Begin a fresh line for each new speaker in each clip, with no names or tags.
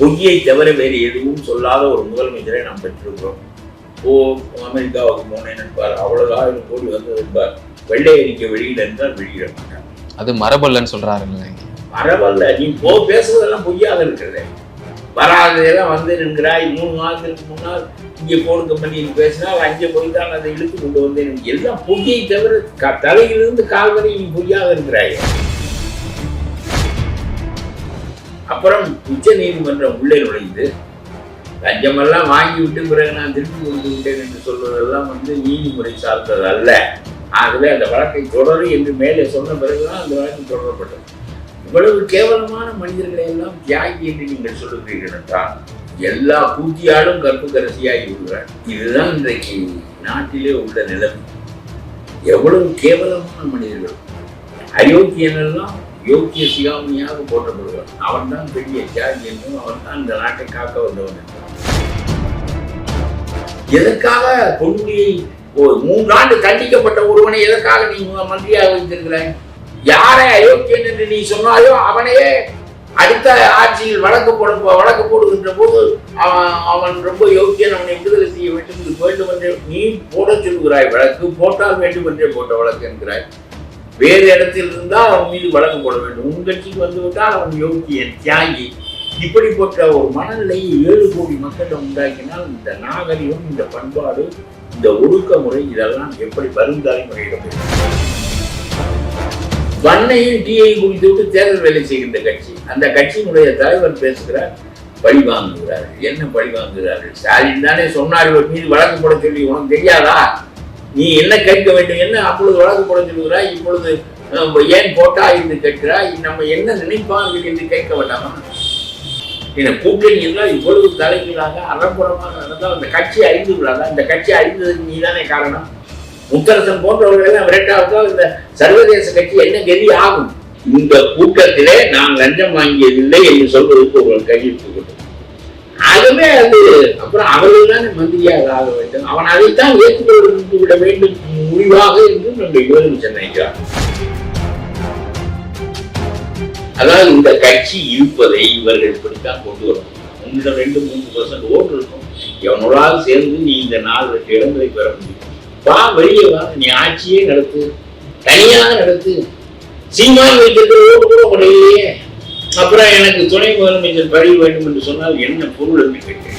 பொய்யை தவிர வேறு எதுவும் சொல்லாத ஒரு முதலமைச்சரை நாம் பெற்றிருக்கிறோம். அமெரிக்காவுக்கு போனேன் என்பார், அவ்வளவு 1000 கோடி வந்தது என்பார். வெள்ளை அறிக்கை வெளியிட என்றால் வெளியிட மாட்டார்.
அது மரபல்லன்னு சொல்றாரு.
மரபல்ல, நீ பேசுவதெல்லாம் பொய்யாக இருக்கிறது. வராததெல்லாம் வந்து நிற்கிறாய். 3 மாதத்திற்கு முன்னால் இங்கே போன் கம்பெனியில் பேசினால் அங்கே போய் தான் அதை இழுத்து கொண்டு வந்தேன். எல்லாம் பொய்யை தவிர தலையிலிருந்து கால் வரை நீ பொய்யாக இருக்கிறாய். அப்புறம் உச்ச நீதிமன்றம் உள்ளே நுழைந்து லஞ்சமெல்லாம் வாங்கிவிட்டு பிறகு நான் திருப்பி கொடுத்து விட்டேன் என்று சொல்வதெல்லாம் நீதிமுறை சார்ந்தது அல்ல. ஆகவே அந்த வழக்கை தொடரு என்று மேலே சொன்ன பிறகுதான் அந்த வழக்கு தொடரப்பட்டது. இவ்வளவு கேவலமான மனிதர்களை எல்லாம் தியாகி என்று நீங்கள் சொல்லுகிறீர்கள் என்றால் எல்லா பூத்தியாலும் கற்புக்கரசியாகி விடுகிறார். இதுதான் இன்றைக்கு நாட்டிலே உள்ள நிலைமை. எவ்வளவு கேவலமான மனிதர்கள். அயோக்கியனெல்லாம் யோக்கிய சிகாமணியாக போற்றப்படுவார். அவன் தான் பெரிய தியாகி என்றும் அவன் தான் இந்த நாட்டை காக்க வந்தவன் என்றும். எதற்காக பொன்முடியை 3 ஆண்டு தண்டிக்கப்பட்ட ஒருவனை எதற்காக நீ மந்திரியாக வைத்திருக்கிறாய்? யாரை அயோக்கியன் என்று நீ சொன்னாயோ அவனையே அடுத்த ஆட்சியில் வழக்கு போடுகின்ற போது அவன் ரொம்ப யோக்கியன், அவனை விடுதலை செய்ய வேண்டும் என்று நீ போட சொல்கிறாய். வழக்கு போட்டால் வேண்டும் என்றே போட்ட வழக்கு என்கிறாய். வேறு இடத்தில் இருந்தால் அவன் மீது வழக்கு போட வேண்டும். உன் கட்சிக்கு வந்துவிட்டால் அவன் யோக்கியன், தியாகி. இப்படிப்பட்ட ஒரு மனநிலையை 7 கோடி மக்களிடம் உண்டாக்கினால் இந்த நாகரிகம், இந்த பண்பாடு, இந்த ஒழுக்கமுறை இதெல்லாம் எப்படி வரும் தலைமுறையிடம் வன்னையும் டீயை குடித்து விட்டு தேர்தல் வேலை செய்கின்ற கட்சி. அந்த கட்சியினுடைய தலைவர் பேசுகிறார், பழி வாங்குகிறார்கள். என்ன பழி வாங்குகிறார்கள்? ஸ்டாலின் தானே சொன்னார் இவர் மீது வழக்கு போட சொல்லி. உனக்கு தெரியாதா? நீ என்ன கேட்க வேண்டும்? என்ன அப்பொழுது வழக்கு போட சொல்லுகிறாய், இப்பொழுது ஏன் போட்டா என்று கேட்கிறாய்? நம்ம என்ன நினைப்பார்கள் என்று கேட்க வேண்டாமா? என கூட்டணி என்றால் இவ்வளவு தலைகளாக அறப்புறமாக நடந்தால் அந்த கட்சி அழிந்து விடாதா? இந்த கட்சி அழிந்ததுக்கு நீதானே காரணம். முத்தரசன் போன்றவர்கள் விரட்டாவிட்டால் இந்த சர்வதேச கட்சி என்ன கதி ஆகும்? இந்த கூட்டத்திலே நான் லஞ்சம் வாங்கியதில்லை என்று சொல்வதற்கு ஒரு கையெழுத்து கொண்டு ஆகவே அது அப்புறம் அவர்கள் தானே மந்திரியாக ஆக வேண்டும். அவன் அதைத்தான் ஏற்றுக்கொண்டு விட வேண்டும் முடிவாக என்று நம்முடைய முதலமைச்சர் நினைக்கிறார். அதாவது இந்த கட்சி இருப்பதை இவர்கள் இப்படித்தான் கொண்டு வரணும். உன்னிடம் 2-3% ஓட்டு இருக்கும். எவனோடாவது சேர்ந்து நீ இந்த 4-8 இடங்களை பெற முடியும். வெளியே வா, நீ ஆட்சியே நடத்து, தனியாக நடத்து. சீமான் வைத்திருக்கிற ஓட்டு கூட உடையிலேயே. அப்புறம் எனக்கு துணை முதலமைச்சர் பதவி வேண்டும் என்று சொன்னால் என்ன பொருள் என்று கேட்கிறேன்.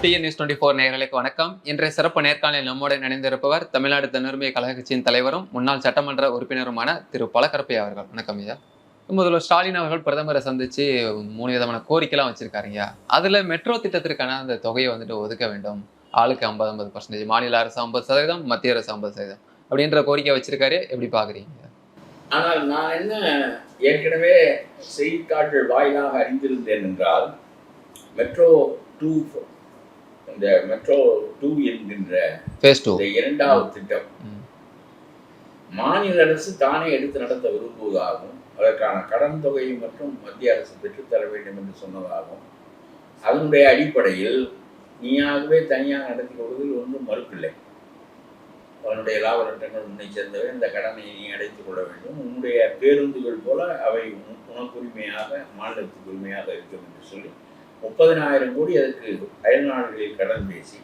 TN24 நேயர்களுக்கு வணக்கம். இன்றைய சிறப்பு நேர்காணலில் நம்முடன் இணைந்திருப்பவர் தமிழ்நாடு தன்னுரிமை கழக கட்சியின் தலைவரும் முன்னாள் சட்டமன்ற உறுப்பினருமான திரு பழக்கரப்பை அவர்கள். வணக்கம் ஐயா. முதல்வர் ஸ்டாலின் அவர்கள் பிரதமரை சந்திச்சு 3 விதமான கோரிக்கைலாம் வச்சிருக்காருங்க. அதுல மெட்ரோ திட்டத்திற்கான அந்த தொகையை ஒதுக்க வேண்டும். ஆளுக்கு 50-50%, மாநில அரசு 50%, மத்திய அரசு 50% அப்படின்ற கோரிக்கை வச்சிருக்காரு. எப்படி பாக்குறீங்க?
ஆனால் நான் என்ன ஏற்கனவே செய்தித்தாள்கள் வாயிலாக அறிந்திருந்தேன் என்றால் மெட்ரோ 2 இந்த மெட்ரோ 2 என்கின்ற இரண்டாவது திட்டம் மாநில அரசு தானே எடுத்து நடத்த விரும்புவதாகவும் அதற்கான கடன் தொகையை மற்றும் மத்திய அரசு பெற்றுத்தர வேண்டும் என்று சொன்னதாகவும் அதனுடைய அடிப்படையில் நீயாகவே தனியாக நடத்தி கொள்வதில் ஒன்றும் மறுப்பில்லை. அவனுடைய லாப நட்டங்கள் உன்னை சேர்ந்தவை, இந்த கடனை நீ அடைத்துக் கொள்ள வேண்டும். உன்னுடைய பேருந்துகள் போல அவை உனக்கு உரிமையாக மாநிலத்துக்கு உரிமையாக இருக்கும் என்று சொல்லி 30,000 கோடி அதற்கு அயல் நாடுகளில் கடன் பேசி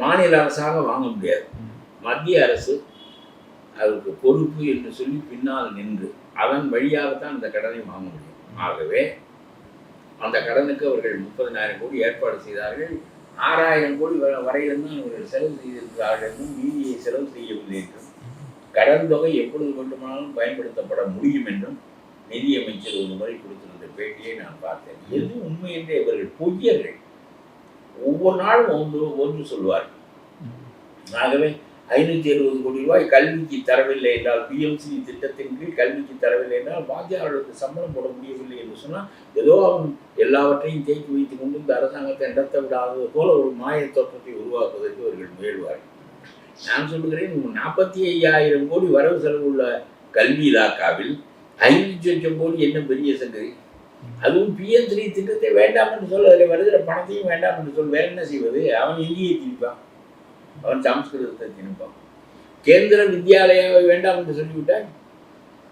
மாநில அரசாக வாங்க முடியாது. மத்திய அரசு அதற்கு பொறுப்பு என்று சொல்லி பின்னால் நின்று அதன் வழியாகத்தான் அந்த கடனை வாங்க முடியும். ஆகவே அந்த கடனுக்கு அவர்கள் 30,000 கோடி ஏற்பாடு செய்தார்கள். 6,000 கோடி வரையில்தான் அவர்கள் செலவு செய்திருக்கிறார்கள் என்றும் மீதியை செலவு செய்யவில்லை என்றும் கடன் தொகை எப்பொழுது வேண்டுமானாலும் பயன்படுத்தப்பட முடியும் என்றும் நிதியமைச்சர் ஒரு முறை கொடுத்திருந்த பேட்டியை நான் பார்த்தேன். எது உண்மை என்று இவர்கள் பொய்யர்கள். ஒவ்வொரு நாளும் ஒன்று சொல்வார்கள். ஆகவே 570 கோடி ரூபாய் கல்விக்கு தரவில்லை என்றால், பிஎம்சி திட்டத்தின் கீழ் கல்விக்கு தரவில்லை என்றால் வாத்தியாளர்களுக்கு சம்பளம் போட முடியவில்லை என்று சொன்னால் ஏதோ அவன் எல்லாவற்றையும் தேக்கி வைத்துக் கொண்டு இந்த அரசாங்கத்தை நடத்த விடாதது போல ஒரு மாய தோற்றத்தை உருவாக்குவதற்கு அவர்கள் முயல்வார்கள். நான் சொல்லுகிறேன், 45,000 கோடி வரவு செலவு உள்ள கல்வி இலாக்காவில் 5,00,000 கோடி என்ன பெரிய சங்கதி? அதுவும் PM3 திட்டத்தை வேண்டாம் என்று சொல்ல, அதில் வருகிற பணத்தையும் வேண்டாம் என்று சொல்ல, வேற என்ன செய்வது? அவன் இந்தியை திணிப்பான், அவன் சமஸ்கிருதத்தை திணிப்பான். கேந்திர வித்யாலயாவை வேண்டாம் என்று சொல்லிவிட்டால்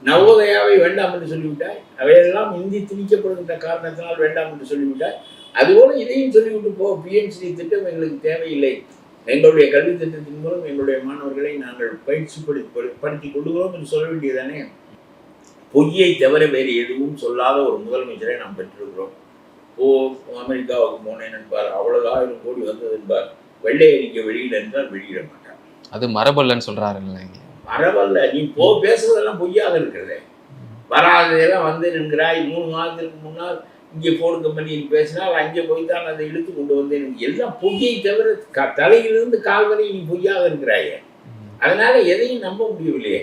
நவோதயாவை வேண்டாம் என்று சொல்லிவிட்டாய், அவையெல்லாம் இந்தி திணிக்கப்படுகின்ற காரணத்தினால் வேண்டாம் என்று சொல்லிவிட்டாய். அதுபோல இதையும் சொல்லிவிட்டு போ, பிஎன்சி திட்டம் எங்களுக்கு தேவையில்லை, எங்களுடைய கல்வி திட்டத்தின் மூலம் எங்களுடைய மாணவர்களை நாங்கள் படுத்திக் கொள்கிறோம் என்று சொல்ல வேண்டியதானே. பொய்யை தவிர வேறு எதுவும் சொல்லாத ஒரு முதலமைச்சரை நாம் பெற்றிருக்கிறோம். அமெரிக்காவுக்கு போனேன் என்பார், அவ்வளவு 1000 கோடி வந்தது என்பார், வெள்ளை அறிக்கை வெளியிட என்றால் வெளியிட மாட்டார்.
அது மரபல்லன்னு சொல்றாரு.
மரபல்ல, நீ பேசுவதெல்லாம் பொய்யாக இருக்கிறது. வராததெல்லாம் வந்து என்கிறாய். 3 மாதத்திற்கு முன்னால் இங்கே போன் கம்பெனியில் பேசினால் அங்கே போய்த்தான் அதை இழுத்து கொண்டு வந்தேன். எல்லாம் பொய்யை தவிர தலையிலிருந்து கால் வரை நீ பொய்யாக இருக்கிறாயே. அதனால எதையும் நம்ப முடியவில்லையே.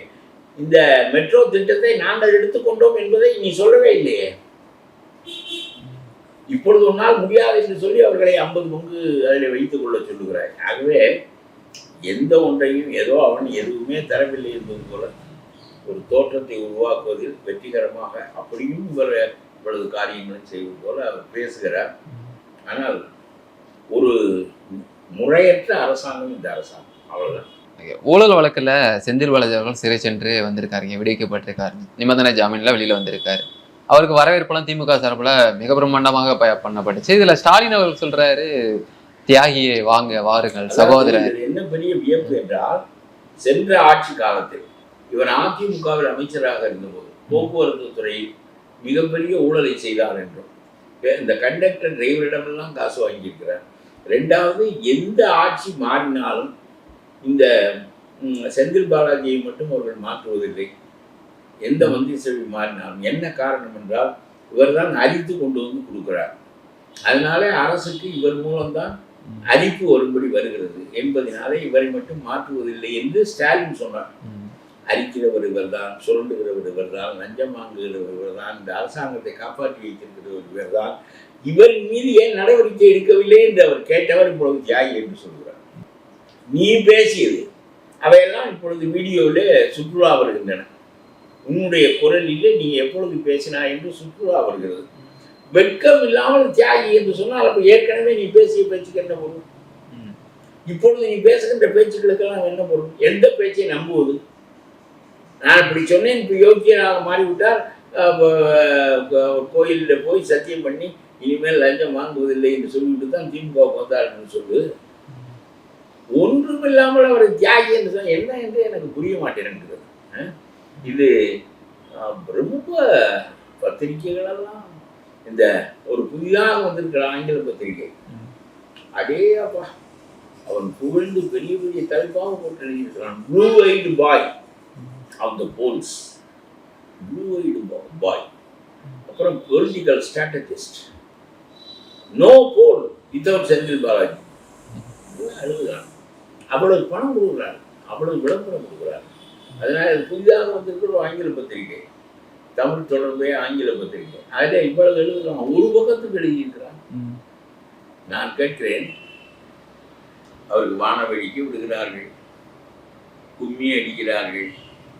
இந்த மெட்ரோ திட்டத்தை நாங்கள் எடுத்துக்கொண்டோம் என்பதை நீ சொல்லவே இல்லையே. இப்பொழுது ஒன்றால் முடியாது என்று சொல்லி அவர்களை 50 பங்கு அதில் வைத்துக் கொள்ள சொல்லுகிறாய். ஆகவே எந்த ஒன்றையும் ஏதோ அவன் எதுவுமே தரவில்லை என்பது போல ஒரு தோற்றத்தை உருவாக்குவதில் வெற்றிகரமாக அப்படியும் இவ்வளவு காரியங்களும் செய்வது போல அவர் பேசுகிறார். ஆனால் ஒரு முறையற்ற அரசாங்கம் இந்த அரசாங்கம், அவ்வளவுதான்.
ஊழல் வழக்குல செந்தில் பாலாஜி அவர்கள் சிறை சென்று வந்திருக்காருங்க, விடுவிக்கப்பட்டிருக்காரு, நிபந்தனை ஜாமீன்ல வெளியில வந்திருக்காரு. அவருக்கு வரவேற்பெல்லாம் திமுக சார்பில் மிக பிரம்மாண்டமாக பண்ணப்பட்டுச்சு. இதுல ஸ்டாலின் அவர்கள் சொல்றாரு, தியாகியை வாருங்கள் சகோதரர்.
என்ன பெரிய வியப்பு என்றால், சென்ற ஆட்சி காலத்தில் இவர் அதிமுகவில் அமைச்சராக இருந்தபோது போக்குவரத்து துறையில் மிகப்பெரிய ஊழலை செய்தார் என்றும், இந்த கண்டக்டர் டிரைவரிடமெல்லாம் காசு வாங்கியிருக்கிறார். 2வது, எந்த ஆட்சி மாறினாலும் இந்த செந்தில் பாலாஜியை மட்டும் அவர்கள் மாற்றுவதில்லை. எந்த மந்திரி சபை மாறினாலும் என்ன காரணம் என்றால், இவர் தான் அரித்து கொண்டு வந்து கொடுக்கிறார். அதனால அரசுக்கு இவர் மூலம்தான் அரிப்பு வரும்படி வருகிறது என்பதனால இவரை மட்டும் மாற்றுவதில்லை என்று ஸ்டாலின் சொன்னார். அரிக்கிறவர் இவர் தான், சுரண்டுகிறவர் இவர் தான், லஞ்சம் வாங்குகிறவர் இவர் தான், இந்த அரசாங்கத்தை காப்பாற்றி வைத்திருக்கிறவர் இவர் தான், இவர் மீது ஏன் நடவடிக்கை எடுக்கவில்லை என்று அவர் கேட்டவர் இப்பொழுது தியாகி என்று சொல்கிறார். நீ பேசியது அவையெல்லாம் இப்பொழுது வீடியோவில் சுற்றுலா வருகின்றன. உன்னுடைய குரலில் நீ எப்பொழுது பேசினாய் என்று சுற்றுலா வருகிறது. வெட்கம் இல்லாமல் தியாகி என்று சொன்னால் அப்போ ஏற்கனவே நீ பேசிய பேச்சுக்கு என்ன பொருள்? இப்பொழுது நீ பேசுகின்ற பேச்சுக்களுக்கெல்லாம் என்ன பொருள்? எந்த பேச்சை நம்புவது? நான் இப்படி சொன்னேன், இப்போ யோக்கியனாக மாறிவிட்டார், கோயிலில் போய் சத்தியம் பண்ணி இனிமேல் லஞ்சம் வாங்குவதில்லை என்று சொல்லிவிட்டு தான் திமுக வந்தார் என்று சொல்லு. ஒன்றுமில்லாமல் அவரை தியாகி என்று சொன்ன என்ன என்று எனக்கு புரிய மாட்டேன்கிறது. இது ரொம்ப பத்திரிகைகளெல்லாம் இந்த ஒரு புதிதாக வந்திருக்கிற ஆங்கில பத்திரிகை, அடே அப்பா, அவன் புகழ்ந்து பெரிய பெரிய தலைப்பாக போட்டு எழுதியிருக்கிறான். Blue eyed boy of the polls, blue eyed boy. அப்புறம் political strategist, no poll without Senthil Balaji. அழுகுறான். அவ்வளவு பணம் கொடுக்குறாரு, அவ்வளவு விளம்பரம் கொடுக்குறாரு. அதனால புதிதாக வந்திருக்கிற ஒரு ஆங்கில பத்திரிகை, தமிழ் தொடர்பே ஆங்கில பத்திரிகை, அதில் இவ்வளவு எழுதுகிறான். ஒரு பக்கத்துக்கு எழுதியிருக்கிறான். நான் கேட்கிறேன், அவருக்கு வானவெடிக்க விடுகிறார்கள், கும்மி அடிக்கிறார்கள்,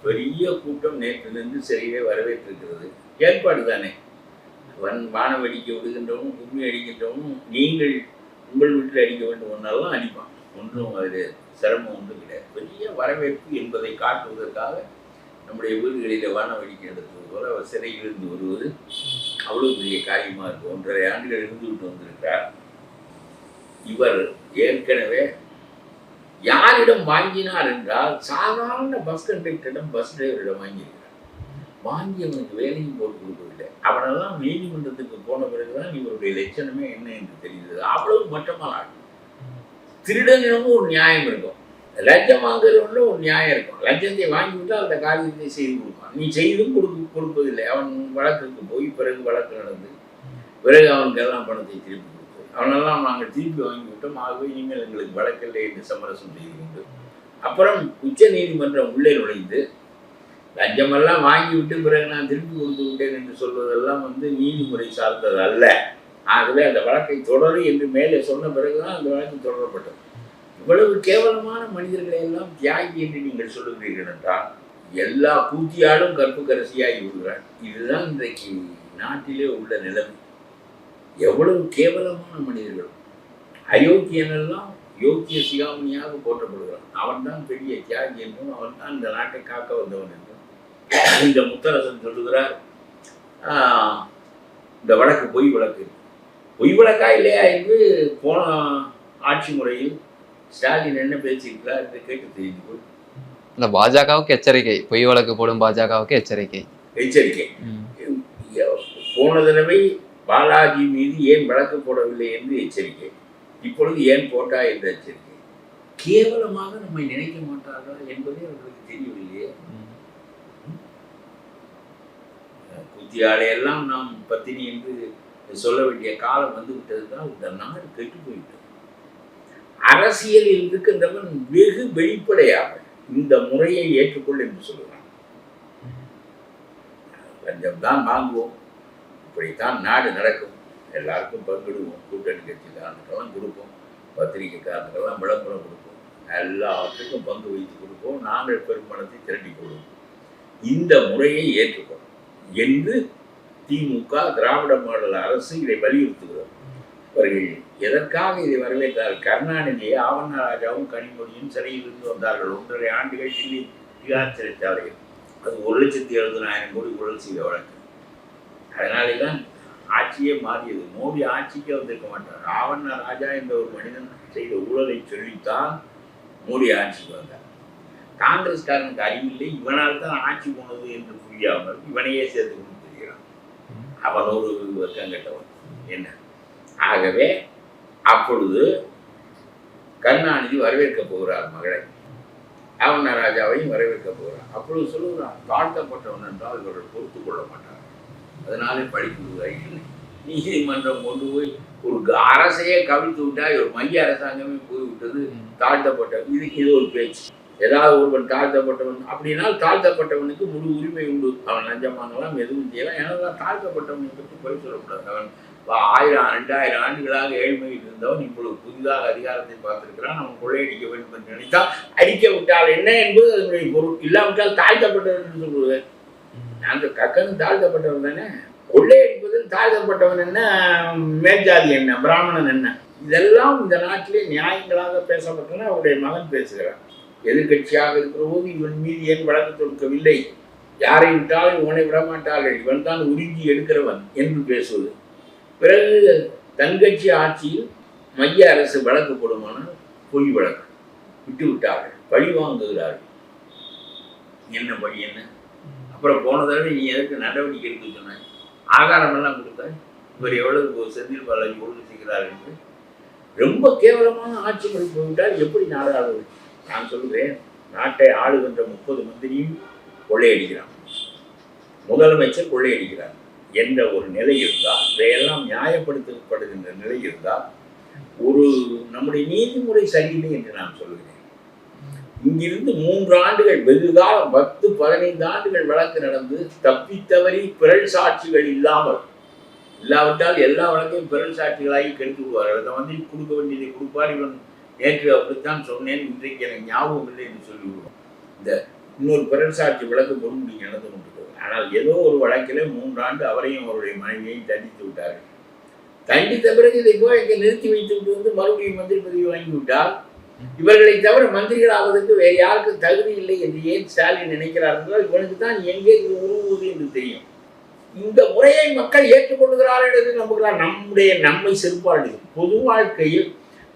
பெரிய கூட்டம் நேற்றிலிருந்து சிறையே வரவேற்றிருக்கிறது. ஏற்பாடு தானே. வானவெடிக்க விடுகின்றவனும் கும்மி அடிக்கின்றவனும் நீங்கள் உங்கள் வீட்டில் அடிக்க வேண்டும் ஒன்றாலும் அடிப்பான். ஒன்றும் அதில் சிரமம் ஒன்றும் கிடையாது. பெரிய வரவேற்பு என்பதை காட்டுவதற்காக நம்முடைய வீடுகளில் வானவெடிக்கை எடுத்தது போல அவர் சிறையில் இருந்து வருவது அவ்வளோ பெரிய காரியமாக இருக்குது. 1.5 ஆண்டுகள் இருந்துவிட்டு வந்திருக்கிறார். இவர் ஏற்கனவே யாரிடம் வாங்கினார் என்றால், சாதாரண பஸ் கண்டக்டரிடம், பஸ் டிரைவரிடம் வாங்கியிருக்கிறார். வாங்கி அவனுக்கு வேலையும் போட்டு கொடுக்கவில்லை. அவனெல்லாம் நீதிமன்றத்துக்கு போன பிறகுதான் இவருடைய லட்சணமே என்ன என்று தெரிந்தது. அவ்வளவு மட்டமாக ஆகும். திருடனிடமும் ஒரு நியாயம் இருக்கும், லஞ்சம் வாங்குறவனும் ஒரு நியாயம் இருக்கும். லஞ்சத்தை வாங்கிவிட்டால் அந்த காரியத்தை செய்து கொடுப்பான். நீ செய்தும் கொடுப்பதில்லை. அவன் வழக்குக்கு போய் பிறகு வழக்கு நடந்து பிறகு அவனுக்கெல்லாம் பணத்தை திருப்பி கொடுத்து, அவனெல்லாம் நாங்கள் திருப்பி வாங்கிவிட்டோம், ஆகவே இனிமேல் எங்களுக்கு வழக்கில்லை என்று சமரசம் செய்து கொண்டு அப்புறம் உச்ச நீதிமன்றம் உள்ளே நுழைந்து லஞ்சமெல்லாம் வாங்கிவிட்டு பிறகு நான் திருப்பி கொடுத்து விட்டேன் என்று சொல்வதெல்லாம் நீதிமுறை சார்ந்தது அல்ல. ஆகவே அந்த வழக்கை தொடரு என்று மேலே சொன்ன பிறகுதான் அந்த வழக்கு தொடரப்பட்டது. இவ்வளவு கேவலமான மனிதர்களை எல்லாம் தியாகி என்று நீங்கள் சொல்லுகிறீர்கள் என்றால், எல்லா கூத்தியாலும் கற்புக்கரசியாகி விடுகிறார். இதுதான் இன்றைக்கு நாட்டிலே உள்ள நிலைமை. எவ்வளவு கேவலமான மனிதர்கள். அயோக்கியனெல்லாம் யோக்கிய சிகாமணியாக போற்றப்படுகிறான். அவன் தான் பெரிய தியாகி என்றும், அவன் தான் இந்த நாட்டை காக்க வந்தவன் என்றும், இந்த முத்தரசன் சொல்லுகிறார், இந்த வழக்கு பொய் வழக்கு, பொய் வழக்கா இல்லையா என்று போன ஆட்சி முறையில் ஸ்டாலின் என்ன பேசியிருக்கிறார் என்று கேட்டு தெரிந்து கொள்.
இந்த பாஜகவுக்கு எச்சரிக்கை, பொய் வழக்கு போடும் பாஜகவுக்கு எச்சரிக்கை.
போன தடவை பாலாஜி மீது ஏன் வழக்கு போடவில்லை என்று எச்சரிக்கை, இப்பொழுது ஏன் போட்டா என்று எச்சரிக்கை. கேவலமாக நம்மை நினைக்க மாட்டார்களா என்பதே அவர்களுக்கு தெரியவில்லையே. குத்தியாலையெல்லாம் நாம் பத்தினி என்று சொல்ல வேண்டிய காலம் வந்து விட்டதுதான். இந்த நாடு கெட்டு போயிட்டது. அரசியலில் இருக்கின்றவன் வெகு வெளிப்படையாக இந்த முறையை ஏற்றுக்கொள் என்று சொல்லுவான். லஞ்சம் தான் வாங்குவோம், இப்படித்தான் நாடு நடக்கும், எல்லாருக்கும் பங்கிடுவோம், கூட்டணி கட்சிக்காரனுக்கெல்லாம் கொடுப்போம், பத்திரிகைக்காரனுக்கெல்லாம் விளம்பரம் கொடுப்போம், எல்லாத்துக்கும் பங்கு வைத்து கொடுப்போம், நாங்கள் பெரும்பணத்தை திரட்டி கொள்வோம், இந்த முறையை ஏற்றுக்கொள்ளும் என்று திமுக திராவிட மாடல் அரசு இதை வலியுறுத்துகிறோம். அவர்கள் எதற்காக இதை வரவேற்றார்? கருணாநிதியை ஆவண்ண ராஜாவும் கனிமொழியும் சிறையில் இருந்து வந்தார்கள் 1.5 ஆண்டுகள் டில்லி திகார் சிறைச்சாலையில். அது 1,70,000 கோடி ஊழல் செய்த வழக்கு. அதனாலே தான் ஆட்சியே மாறியது. மோடி ஆட்சிக்கே வந்திருக்க மாட்டார். ஆவண்ண ராஜா என்ற ஒரு மனிதன் செய்த ஊழலை சொல்லித்தான் மோடி ஆட்சிக்கு வந்தார். காங்கிரஸ்காரனுக்கு அறிவில்லை, இவனால் தான் ஆட்சி போனது என்று புரியாமல் இவனையே சேர்த்து கொண்டு தெரிகிறான். அவன் ஒரு வர்க்கம் கட்டவன் என்ன. ஆகவே அப்பொழுது கருணாநிதி வரவேற்க போகிறார் மகளை, ஆவண்ண ராஜாவையும் வரவேற்க போகிறார். அப்பொழுது சொல்லுகிறான், தாழ்த்தப்பட்டவன் என்றால் இவர்கள் பொறுத்து கொள்ள மாட்டார், அதனாலே படிப்பு நீதிமன்றம் கொண்டு போய் ஒரு அரசையே கவிழ்த்து விட்டால் ஒரு மைய அரசாங்கமே போய்விட்டது, தாழ்த்தப்பட்டவன். இது ஒரு பேச்சு. ஏதாவது ஒருவன் தாழ்த்தப்பட்டவன் அப்படின்னால் தாழ்த்தப்பட்டவனுக்கு முழு உரிமை உண்டு. அவன் லஞ்சம் வாங்கலாம், எதுவும் செய்யலாம். ஏன்னா தாழ்த்தப்பட்டவனை பற்றி போய் சொல்லக்கூடாது. அவன் 1000-2000 ஆண்டுகளாக ஏழ்மையில் இருந்தவன் இப்பொழுது புதிதாக அதிகாரத்தை பார்த்திருக்கிறான். அவன் கொள்ளையடிக்க வேண்டும் என்று நினைத்தால் அடிக்க விட்டால் என்ன என்பது அதனுடைய பொருள். இல்லாவிட்டால் தாழ்த்தப்பட்டவன் என்று சொல்வது. அந்த கக்கனும் தாழ்த்தப்பட்டவன் தானே. கொள்ளையடிப்பதில் தாழ்த்தப்பட்டவன் என்ன, மேற்ஜாதி என்ன, பிராமணன் என்ன, இதெல்லாம் இந்த நாட்டிலே நியாயங்களாக பேசப்பட்டன. அவருடைய மகன் பேசுகிறான். எதிர்கட்சியாக இருக்கிற போது இவன் மீது ஏன் வழக்கு தொடுக்கவில்லை, யாரை விட்டாலும் இவனை விடமாட்டார்கள், இவன் தான் உறிஞ்சி எடுக்கிறவன் என்று பேசுவது. பிறகு தன்கட்சி ஆட்சியில் மைய அரசு வழக்கு போடுமானால் பொய் வழக்கு விட்டு விட்டார்கள், பழி வாங்குகிறார்கள். என்ன பழி என்ன? அப்புறம் போன தடவை நீ எதற்கு நடவடிக்கை எடுக்க சொன்னாய், ஆகாரம் எல்லாம் கொடுத்தாய், இவர் எவ்வளவு செந்தில் பாலாஜி ஒழுங்கு செய்கிறார் என்று ரொம்ப கேவலமான ஆட்சி முறை போய்விட்டால் எப்படி நாடாளுவது? நான் சொல்கிறேன், நாட்டை ஆளுகின்ற 30 மந்திரியும் கொள்ளையடிக்கிறான், முதலமைச்சர் கொள்ளையடிக்கிறார் என்ற ஒரு நிலை இருந்தால், இதையெல்லாம் நியாயப்படுத்தப்படுகின்ற நிலை இருந்தால், ஒரு நம்முடைய நீதிமுறை சரியில்லை என்று நான் சொல்கிறேன். இங்கிருந்து 3 ஆண்டுகள் வெகுகாலம் 10-15 ஆண்டுகள் வழக்கு நடந்து தப்பித்தவறி பிறல் சாட்சிகள் இல்லாவிட்டால் எல்லா வழக்கையும் பிறல் சாட்சிகளாகி கெடுத்து விடுவார்கள். அதை வந்து கொடுக்க வேண்டியதை கொடுப்பார். இவன் நேற்று அப்படித்தான் சொன்னேன், இன்றைக்கு எனக்கு ஞாபகம் இல்லை என்று சொல்லிவிடுவோம். இந்த இன்னொரு பிறல் சாட்சி வழக்கு பொருள் நடந்து கொண்டிருக்கிறது. ஆனால் ஏதோ ஒரு வழக்கில் 3 ஆண்டு அவரையும் அவருடைய மனைவியையும் தண்டித்து விட்டார்கள். தண்டித்த பிறகு இதை போய் இங்கே நிறுத்தி வைத்து விட்டு வந்து மறுபடியும் மந்திரி பதவி வாங்கிவிட்டால், இவர்களை தவிர மந்திரிகள் ஆவதற்கு வேறு யாருக்கும் தகுதி இல்லை என்று ஏன் ஸ்டாலின் நினைக்கிறார் என்றால், இவனுக்கு தான் எங்கே இது உருவுவது என்று தெரியும். இந்த முறையை மக்கள் ஏற்றுக்கொள்கிறார்கள் என்று நம்புகிறார். நம்மை செருப்பாடு. பொது வாழ்க்கையில்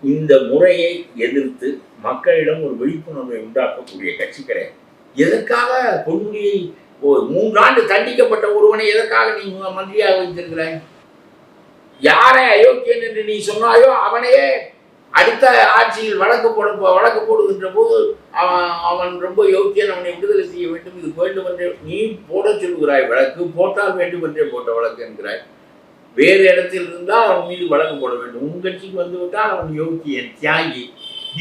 இந்த முறையை எதிர்த்து மக்களிடம் ஒரு விழிப்புணர்வை உண்டாக்கக்கூடிய கட்சி கிடையாது. எதற்காக பொன்முடியை 3 ஆண்டு தண்டிக்கப்பட்ட ஒருவனை எதற்காக நீ மந்திரியாக வைத்திருக்கிறாய்? யாரை அயோக்கியன் என்று நீ சொன்னாயோ அவனையே அடுத்த ஆட்சியில் வழக்கு போடுகின்ற போது அவன் ரொம்ப யோக்கியன், அவனை விடுதலை செய்ய வேண்டும், இது வேண்டும் என்றே நீ போட சொல்கிறாய். வழக்கு போட்டால் வேண்டும் என்றே போட்ட வழக்கு என்கிறாய். வேறு இடத்தில் இருந்தால் அவன் மீது வழக்கு போட வேண்டும். உன் கட்சிக்கு வந்துவிட்டால் அவன் யோக்கியன், தியாகி.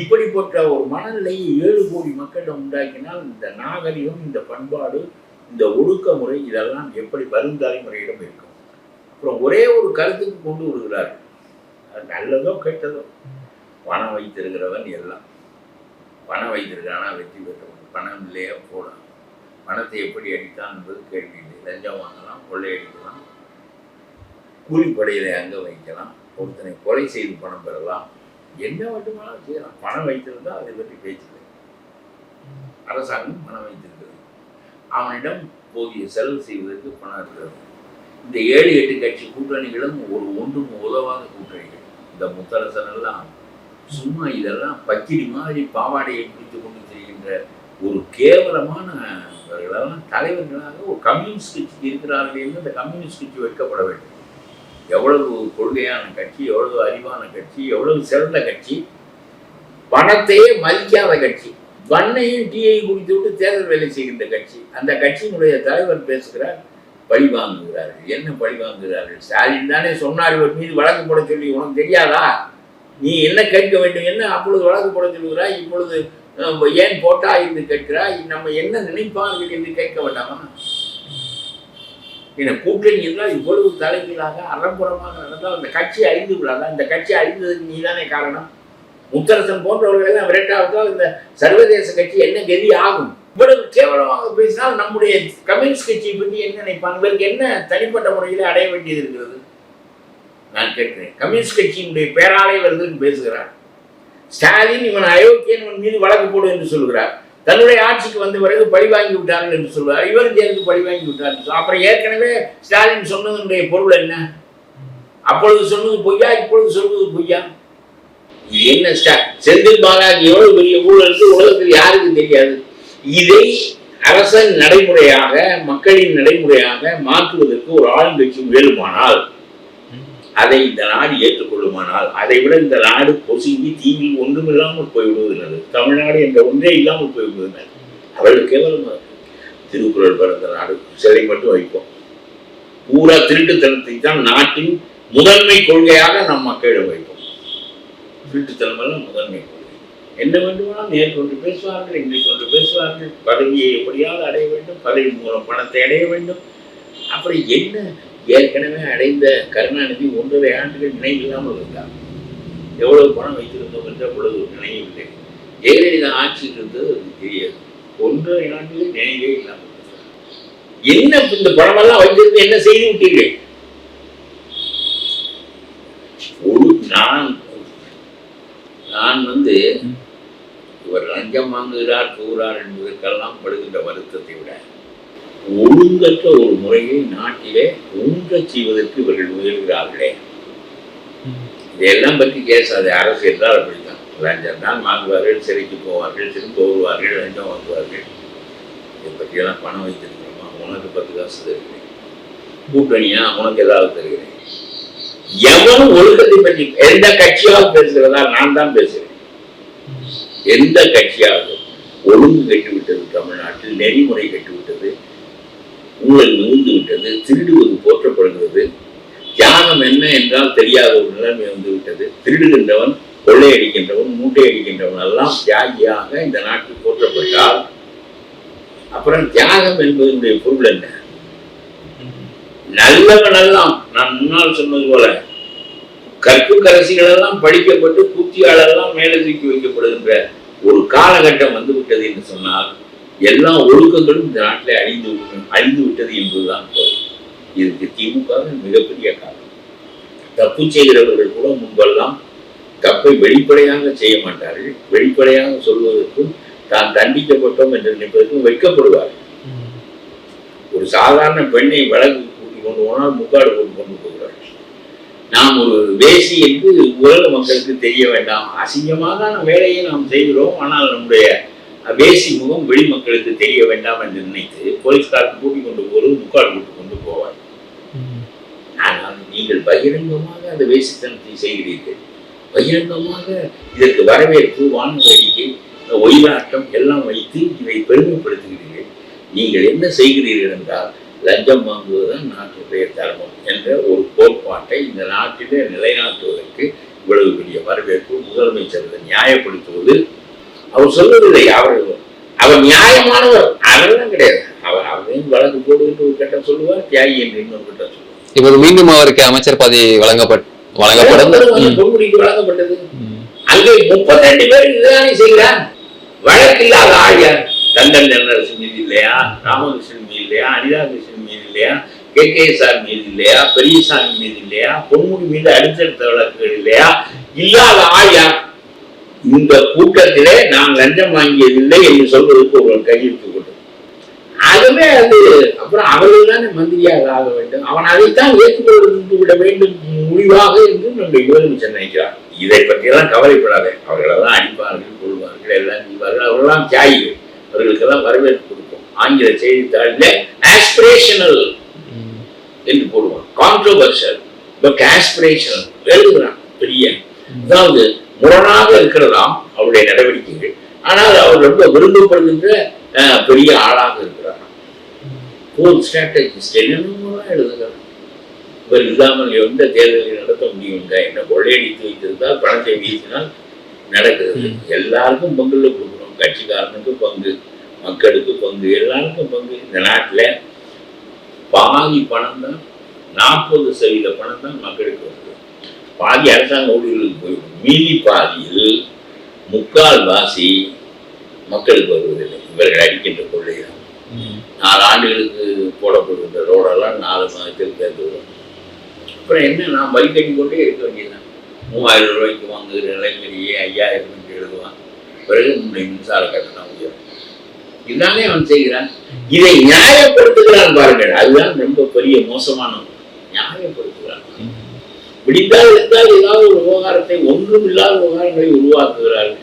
இப்படிப்பட்ட ஒரு மனநிலையை 7 கோடி மக்களிடம் உண்டாக்கினால் இந்த நாகரிகம், இந்த பண்பாடு, இந்த ஒடுக்கமுறை இதெல்லாம் எப்படி வருந்தலைமுறையிடம் இருக்கும்? அப்புறம் ஒரே ஒரு கருத்துக்கு கொண்டு விடுகிறார்கள். அது நல்லதோ கெட்டதோ, பணம் வைத்திருக்கிறவன் எல்லாம் பணம் வைத்திருக்கானா வெற்றி பெற்றவன், பணம் இல்லையா போட, பணத்தை எப்படி அடித்தான் என்பது கேள்வி இல்லை. லஞ்சம் வாங்கலாம், கொள்ளையடிக்கலாம், கூலிப்படையில அங்கே வைக்கலாம், ஒருத்தனை கொலை செய்து பணம் பெறலாம், என்ன மட்டுமானாலும் செய்யலாம். பணம் வைத்திருந்தா அதை பற்றி பேச்சுக்கள். அரசாங்கம் பணம் வைத்திருக்கிறது. அவனிடம் போதிய செலவு செய்வதற்கு பணம் இருக்கிறது. இந்த 7-8 கட்சி கூட்டணிகளும் ஒன்றும் உதவாத கூட்டணிகள். இந்த முத்தரசன் எல்லாம் சும்மா இதெல்லாம் பக்கிரி மாதிரி பாவாடையை பிடித்து கொண்டு செய்கின்ற ஒரு கேவலமானவர்களெல்லாம் தலைவர்களாக ஒரு கம்யூனிஸ்ட் கட்சிக்கு இருக்கிறார்கள் என்று அந்த கம்யூனிஸ்ட் கட்சி வைக்கப்பட வேண்டும். எவ்வளவு கொள்கையான கட்சி, எவ்வளவு அறிவான கட்சி, எவ்வளவு சிறந்த கட்சி, பணத்தையே மதிக்காத கட்சி, பண்ணையும் டீயை குடித்து விட்டு தேர்தல் வேலை செய்கின்ற கட்சி. அந்த கட்சியினுடைய தலைவர் பேசுகிறார், பழி வாங்குகிறார்கள். என்ன பழி வாங்குகிறார்கள்? ஸ்டாலின் தானே சொன்னார் இவர் மீது வழக்கு போட சொல்லி, உனக்கு தெரியாதா? நீ என்ன கேட்க வேண்டும்? என்ன அப்பொழுது வழக்கு போட சொல்லுகிறாய், இப்பொழுது ஏன் போட்டா என்று கேட்கிறாய்? நம்ம என்ன நினைப்பார்கள் என்று கேட்க வேண்டாமா? என கூட்டணி என்றால் இவ்வளவு தலைமையிலாக அறம்புறமாக நடந்தால் அந்த கட்சி அழிந்து விடாதா? இந்த கட்சி அழிந்ததுக்கு நீதானே காரணம். முத்தரசன் போன்றவர்கள் எல்லாம் விரட்டாவிட்டால் இந்த சர்வதேச கட்சி என்ன கதி ஆகும்? இவ்வளவு கேவலமாக பேசினால் நம்முடைய கம்யூனிஸ்ட் கட்சியை பற்றி என்ன நினைப்பாங்க? இவருக்கு என்ன தனிப்பட்ட முறையில் அடைய வேண்டியது இருக்கிறது? நான் கேட்கிறேன். கம்யூனிஸ்ட் கட்சியினுடைய பேராலே வருதுன்னு பேசுகிறார். ஸ்டாலின் இவன் அயோக்கியன், இவன் மீது வழக்கு போடு என்று சொல்கிறார். தன்னுடைய ஆட்சிக்கு வந்த பிறகு பழி வாங்கி விட்டார்கள் என்று சொல்வார். இவரும் சேர்ந்து பழி வாங்கி விட்டார்கள். அப்புறம் ஏற்கனவே ஸ்டாலின் சொன்னதனுடைய பொருள் என்ன? அப்பொழுது சொன்னது பொய்யா, இப்பொழுது சொல்வது பொய்யா? என்ன செந்தில் பாலாஜி எவ்வளவு பெரிய ஊழல் உலகத்தில் யாருக்கும் தெரியாது. இதை அரசின் நடைமுறையாக, மக்களின் நடைமுறையாக மாற்றுவதற்கு ஒரு ஆளுங்கட்சி முயலுமானால், அதை இந்த நாடு ஏற்றுக்கொள்ளுமானால், அதை விட இந்த நாடு பொசுங்கி தீவில் ஒன்றுமில்லாமல் போய்விடுவது. தமிழ்நாடு என்ற ஒன்றே இல்லாமல் போய்விடுவது. அவர்கள் கேவலமாக திருக்குறள் பிறந்த நாடு, சிலை மட்டும் வைப்போம். பூரா திருட்டுத்தனத்தை தான் நாட்டின் முதன்மை கொள்கையாக நம் மக்களிடம் வைப்போம். திருட்டுத்தனமெல்லாம் முதன்மை கொள்கை. என்ன வேண்டுமானால் நேற்று பேசுவார்கள், இன்றைக்கு ஒன்று பேசுவார்கள். பதவியை எப்படியாவது அடைய வேண்டும், பதவி மூலம் பணத்தை அடைய வேண்டும். அப்புறம் என்ன? ஏற்கனவே அடைந்த கருணாநிதி 1.5 ஆண்டுகள் நினைவில்லாமல் இருந்தார். எவ்வளவு பணம் வைத்திருந்தோம் என்ற பொழுது நினைவில்லை. ஜெயலலிதா ஆட்சியில் இருந்தது அது தெரியாது. 1.5 ஆண்டுகள் நினைவே இல்லாமல் இருந்தார். என்ன இந்த பணமெல்லாம் வைத்திருந்து என்ன செய்து விட்டீர்கள்? நான் இவர் லஞ்சம் வாங்குகிறார் கூறார் என்பதற்கெல்லாம் படுகின்ற வருத்தத்தை விட ஒழுங்கற்ற ஒரு முறையை நாட்டிலே ஊன்றச் செய்வதற்கு இவர்கள் முயல்கிறார்களே, இதையெல்லாம் பற்றி பேசாது. அரசு என்றால் அப்படித்தான். லஞ்சம் தான் வாங்குவார்கள், சிறைக்கு போவார்கள், திரும்ப வருவார்கள், லஞ்சம் வாங்குவார்கள். இதை பற்றியெல்லாம் பணம் வைத்திருக்கிறோமா? உனக்கு 10 காசு தருகிறேன், கூட்டணியா உனக்கு ஏதாவது தருகிறேன். எவனும் ஒழுக்கத்தை பற்றி எந்த கட்சியாவது பேசுகிறதா? நான் தான் பேசுகிறேன். எந்த கட்சியாவது ஒழுங்கு கட்டுவிட்டது, தமிழ்நாட்டில் நெறிமுறை கட்டுவிட்டது, ஊழல் மிகுந்து விட்டது, திருடுவது போற்றப்படுகிறது, தியாகம் என்ன என்றால் தெரியாத ஒரு நிலைமை வந்துவிட்டது. திருடுகின்றவன், கொள்ளையடிக்கின்றவன், மூட்டை அடிக்கின்றவன் எல்லாம் தியாகியாக இந்த நாட்டில் போற்றப்பட்டால் அப்புறம் தியாகம் என்பதனுடைய பொருள் என்ன? நல்லவன் எல்லாம் நான் முன்னால் சொன்னது போல கற்பு கரசிகள் எல்லாம் படிக்கப்பட்டு கூத்தியாளெல்லாம் மேலே தூக்கி வைக்கப்படுகின்ற ஒரு காலகட்டம் வந்துவிட்டது என்று சொன்னால் எல்லா ஒழுக்கங்களும் இந்த நாட்டில் அழிந்து விட்டது என்பதுதான் பொருள். இதுக்கு திமுக மிகப்பெரிய காரணம். தப்பு செய்கிறவர்கள் கூட முன்பெல்லாம் தப்பை வெளிப்படையாக செய்ய மாட்டார்கள். வெளிப்படையாக சொல்வதற்கும் தான் தண்டிக்கப்பட்டோம் என்று நினைப்பதற்கும் வைக்கப்படுவார்கள். ஒரு சாதாரண பெண்ணை வழக்கு கூட்டி கொண்டு போனால் முக்காடு போட்டு கொண்டு போகிறார்கள். நாம் ஒரு வேசி என்று உலக மக்களுக்கு தெரிய வேண்டாம், அசிங்கமான வேலையை நாம் செய்கிறோம், ஆனால் நம்முடைய வேசி முகம் வெளி மக்களுக்கு தெரிய வேண்டாம் என்று நினைத்து போலீஸ்காரருக்கு கூட்டி கொண்டு போவது முக்காடு போட்டு கொண்டு போவார். ஆனால் நீங்கள் பகிரங்கமாக அந்த வேசித்தனத்தை செய்கிறீர்கள். பகிரங்கமாக இதற்கு வரவேற்பு, வான வேடிக்கை, ஒயிலாட்டம் எல்லாம் வைத்து இதை பெருமைப்படுத்துகிறீர்கள். நீங்கள் என்ன செய்கிறீர்கள் என்றால் லஞ்சம் வாங்குவதுதான் நாட்டுடைய தர்மம் என்ற ஒரு கோட்பாட்டை இந்த நாட்டிலே நிலைநாட்டுவதற்கு இவ்வளவு பெரிய வரவேற்பு. முதலமைச்சர் நியாயப்படுத்துவது அவர் சொல்வதில்லை. அவர் நியாயமானவர் அதெல்லாம் கிடையாது. அவரையும் வழக்கு போடு என்று ஒரு கட்டம் சொல்லுவார், தியாகி என்று இன்னொரு கட்டம் சொல்லுவார்.
இப்போது மீண்டும் அவருக்கு அமைச்சர் பதவி
வழங்கப்பட்டது. அங்கே 32 பேர் இதுதானே செய்கிறார். வழக்கில்லாத ஆள் யார்? தண்டன் தென்னரசு மீது இல்லையா? ராமகிருஷ்ணன் மீது இல்லையா? அனிதாகிருஷ்ணன் மீது இல்லையா? KKSR மீது இல்லையா? பெரியசாமி மீது இல்லையா? பொன்முடி மீது அடுத்தடுத்த வழக்குகள் இல்லையா? இல்லாத ஆள் யார்? இந்த கூட்டத்திலே நான் லஞ்சம் வாங்கியதில்லை என்று சொல்வதற்கு ஒரு கையெழுத்து கொண்டு ஆகவே அது அப்புறம் அவர்கள் தானே மந்திரியாக ஆக வேண்டும், அவன் அதைத்தான் ஏற்றுக்கொண்டு விட வேண்டும் முடிவாக என்று நம்முடைய முதலமைச்சர் நினைக்கிறார். இதை பற்றியெல்லாம் கவலைப்படாதே, அவர்களெல்லாம் அடிப்பார்கள், கொள்வார்கள், எல்லாம் செய்வார்கள், அவர்களெல்லாம் தியாகிகள், அவர்களுக்கெல்லாம் வரவேற்பு கொடுக்கும். ஆங்கில செய்தித்தாளில் ஆஸ்பிரேஷனல் என்று போடுவான், கான்ட்ரோவர்ஷியல் பட் ஆஸ்பிரேஷனல் எழுதுகிறான் பெரிய. அதாவது முரணாக இருக்கிறதாம் அவருடைய நடவடிக்கைகள், ஆனால் அவர் ரொம்ப விரும்பப்படுகின்ற பெரிய ஆளாக இருக்கிறார். ஸ்ட்ராட்டஜிஸ்ட் என்னென்னலாம் எழுதுகிறார். இவர் இல்லாமல் எந்த தேர்தலை நடத்த முடியும், என்ன கொள்ளையடித்து வைத்திருந்தால் பணத்தை வீசினால் நடக்கிறது. எல்லாருக்கும் பங்குல கொடுக்கணும், கட்சிக்காரனுக்கு பங்கு, மக்களுக்கு பங்கு, எல்லாருக்கும் பங்கு. இந்த நாட்டில் பாதி பணம் தான், 40% பணம் தான் மக்களுக்கு வருது, பாதி அரசாங்க ஊழியர்களுக்கு போயிடும். மீதி பாதியில் 3/4 மக்களுக்கு வருவதில்லை. இவர்கள் அடிக்கின்ற கொள்ளை தான். 4 ஆண்டுகளுக்கு போடப்படுகின்ற ரோடெல்லாம் 4 மாதத்தில் தேர்ந்து வரும். அப்புறம் என்ன, நான் வரி கட்டி கொண்டே இருக்க வேண்டியதுதான். 3000 ரூபாய்க்கு வாங்குகிற நிலைமையிலேயே 5000 என்று எழுதுவான். பிறகு நம்முடைய மின்சார கட்டணம் உயரும். இதுதானே அவன் செய்கிறான். இதை நியாயப்படுத்துகிறான் பாருங்கள், அதுதான் ரொம்ப பெரிய மோசமானவன். நியாயப்படுத்துகிறான். விடிந்தால் இருந்தால் ஏதாவது ஒரு விவகாரத்தை, ஒன்றும் இல்லாத விவகாரங்களை உருவாக்குகிறார்கள்.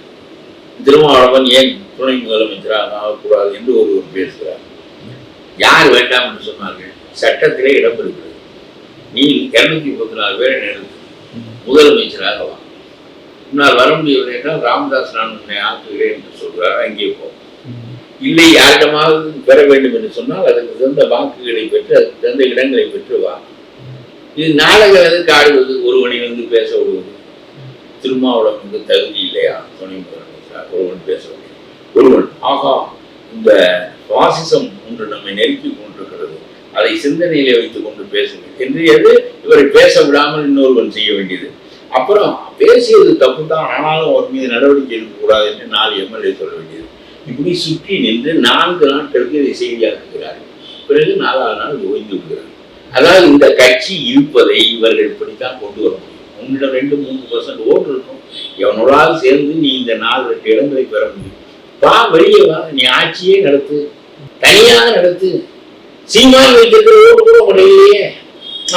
திருமாவளவன் ஏன் துணை முதலமைச்சராக ஆகக்கூடாது என்று ஒருவர் பேசுகிறார். யார் வேண்டாம் என்று சொன்னார்கள்? சட்டத்திலே இடம் இருக்கிறது. நீ 234 பேரை நிறுத்து, முதலமைச்சராக வா. முன்னால் வர முடியவில்லை என்றால் ராமதாஸ் நான் உன்னை ஆக்குகிறேன் என்று சொல்கிறார், அங்கே போ. இல்லை, யாரிடமாவது பெற வேண்டும் என்று சொன்னால் அதற்கு தகுந்த வாக்குகளை பெற்று, அதுக்கு தகுந்த இடங்களை பெற்று வா. இது நாடகம் எதற்கு ஆடுவது? ஒருவனை வந்து பேச விடுவது. திருமாவளவனுக்கு தகுதி இல்லையா துணை முதலமைச்சராக? ஒருவன் பேச முடியும். ஒருவன் ஆகா, இந்த பாசிசம் ஒன்று நம்மை நெருக்கி கொண்டிருக்கிறது, அதை சிந்தனையிலே வைத்துக் கொண்டு பேசுங்கள் என்று இவரை பேச விடாமல் இன்னொருவன் செய்ய வேண்டியது. அப்புறம் பேசியது தப்பு தான், ஆனாலும் அவர் மீது நடவடிக்கை எடுக்கக்கூடாது என்று 4 MLA சொல்ல வேண்டியது. இப்படி சுற்றி நின்று 4 நாட்களுக்கு இதை செய்தியாக்குகிறார்கள். பிறகு 4ஆவது நாள் ஓய்ந்து விடுகிறார். அதாவது இந்த கட்சி இருப்பதை இவர்கள் இப்படித்தான் கொண்டு வர முடியும். உன்னிடம் 2-3% ஓட்டு இருக்கும், எவனோடாவது சேர்ந்து நீ இந்த 4-8 இடங்களை பெற முடியும். வா, வெளியே வா, நீ ஆட்சியே நடத்து, தனியாக நடத்து. சீமான் வைத்திருக்கிற ஓட்டு கூட உடையிலேயே.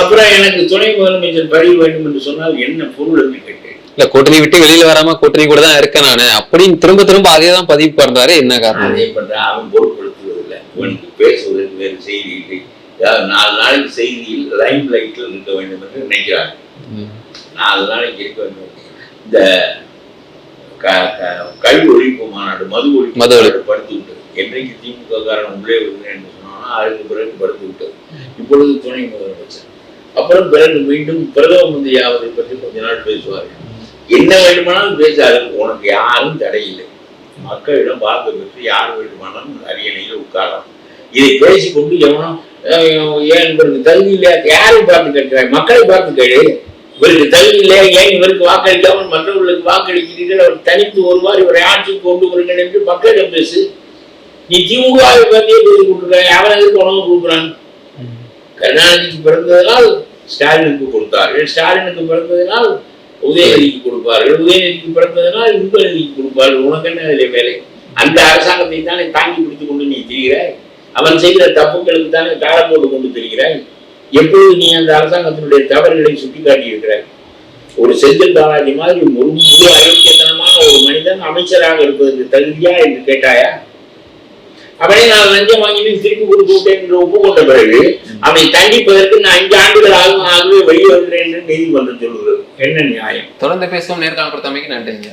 அப்புறம் எனக்கு துணை முதலமைச்சர் பதவி வேண்டும் என்று சொன்னால் என்ன பொருள் என்று கேட்டேன்.
இல்ல, கூட்டணி விட்டு வெளியில வராம கூட்டணி கூட தான் இருக்கேன் நானு அப்படின்னு திரும்ப அதே தான் பதிவு பண்றாரு. என்ன காரணம்?
அதே பண்ற அவன் பொருட்படுத்துவதில்லை. இவனுக்கு பேசுவதற்கு வேறு செய்தி இல்லை. 4 நாளைக்கு செய்தியில் லைம் லைட்ல இருக்க வேண்டும் என்று நினைக்கிறாங்க. 4 நாளைக்கு இருக்க வேண்டும். இந்த கல்வி ஒழிப்பு மாநாடு, மது ஒழிப்பு மாநாடு படுத்து விட்டது. என்றைக்கு திமுக காரன் உள்ளே வருகிறேன் என்று சொன்னா அதுக்கு பிறகு படுத்து விட்டது. இப்பொழுது துணை முதலமைச்சர், அப்புறம் பிறகு மீண்டும் பிரதம மந்திரி ஆவதை பற்றி கொஞ்ச நாள் பேசுவார்கள். என்ன வேண்டுமானாலும் பேசாது, உனக்கு யாரும் தடையில்லை. மக்களிடம் வாக்கு பெற்று யார் வேண்டுமானாலும் அரியணையில் உட்காரலாம். இதை பேசிக்கொண்டு எவனும் ஏன் இவருக்கு தகுதி இல்லையா, யாரையும் பார்த்து கேட்கிறாய், மக்களை பார்த்து கேடு. இவருக்கு தகுதி இல்லையா, ஏன் இவருக்கு வாக்களிக்காமல் மற்றவர்களுக்கு வாக்களிக்கிறீர்கள், அவர் தனித்து வருவார், இவரை ஆட்சிக்கு கொண்டு வருங்கள் என்று மக்களிடம் பேசு. நீ திமுகவை பற்றியே பேசி கொடுக்குறாங்க, அவன் எதுக்கு உணவு கொடுக்குறான்? கருணாநிதிக்கு பிறந்ததனால் ஸ்டாலினுக்கு கொடுத்தார்கள், ஸ்டாலினுக்கு பிறந்ததனால் உதயநிதிக்கு கொடுப்பார்கள், உதயநிதிக்கு பிறந்ததனால் இன்பநிதிக்கு கொடுப்பார்கள். உனக்கு என்ன அதில் வேலை? அந்த அரசாங்கத்தை தானே தாங்கி பிடித்துக் கொண்டு நீ திரிகிறாய். அவன் செய்கிற தப்புகளுக்கு தானே தாளம் போட்டு கொண்டு திரிகிறாய். எப்பொழுது நீ அந்த அரசாங்கத்தினுடைய தவறுகளை சுட்டிக்காட்டி இருக்கிறாய்? ஒரு செந்தில் பாலாஜி மாதிரி முழு அயோக்கியத்தனமான ஒரு மனிதன் அமைச்சராக இருப்பதற்கு தகுதியா என்று கேட்டாயா? அவனை நான் லஞ்சம் வாங்கினேன் திருப்பி கொடுத்து விட்டேன் என்று ஒப்புக்கொண்ட பிறகு அவனை தண்டிப்பதற்கு நான் 5 ஆண்டுகள் ஆகவே வெளியே வருகிறேன் என்று நீதிமன்றம் சொல்கிறது. என்ன நியாயம்?
தொடர்ந்து பேசுவோம். நேர்காணல் கொடுத்தமைக்கு நன்றிங்க.